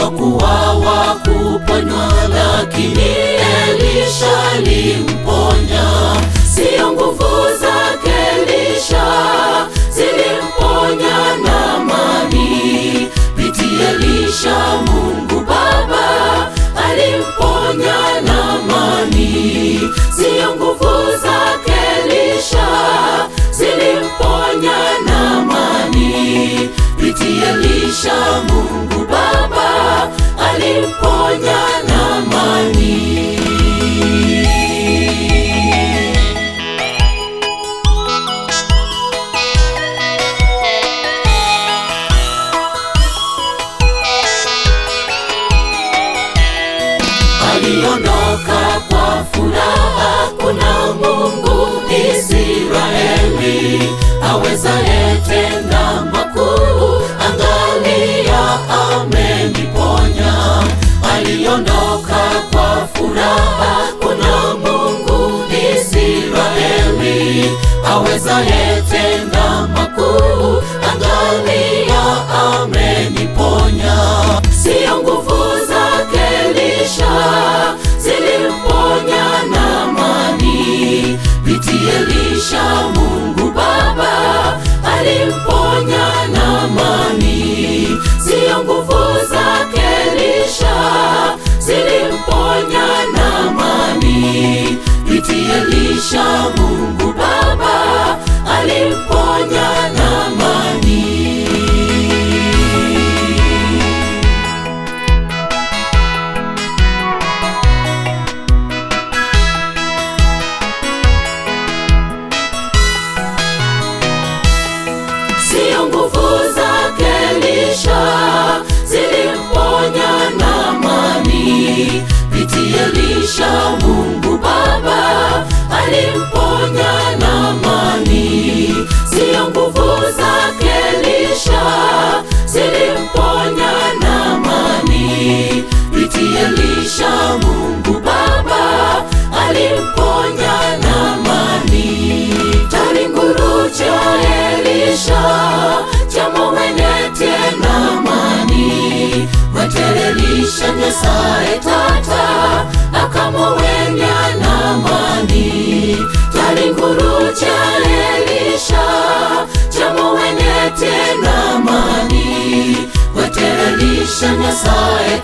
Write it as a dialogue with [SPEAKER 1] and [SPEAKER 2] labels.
[SPEAKER 1] waliokuwa wa kuponywa, lakini Elisha alimponya. Sio nguvu zake Elisha zilimponya Naamani, binti Elisha Mungu Baba alimponya Naamani. Sio nguvu zake Elisha zilimponya Naamani, binti Elisha Mungu Baba alimponya Naamani. Aliondoka kwa furaha, kuna Mungu Israeli awezaye tenda makuu, angalia ameniponya. Aliondoka kwa furaha, kuna Mungu Israeli awezaye tenda makuu, angalia ameniponya. Sio nguvu zake Elisha zilimponya Naamani, binti Elisha Mungu Baba alimponya Naamani. Sio nguvu zake Elisha zilimponya Naamani, binti Elisha Mungu Baba alimponya Naamani. Sio nguvu zake Elisha zilimponya Naamani, binti Elisha Mungu Baba alimponya Naamani. Sio nguvu zake Elisha zilimponya Naamani, binti Elisha Mungu Baba alimponya Naamani. Taringuru cha Elisha chamuwenete Naamani, weterelisha Nyasaye Tata akamuwenya Naamani. Taringuru cha Elisha chamuwenete Naamani, weterelisha Nyasaye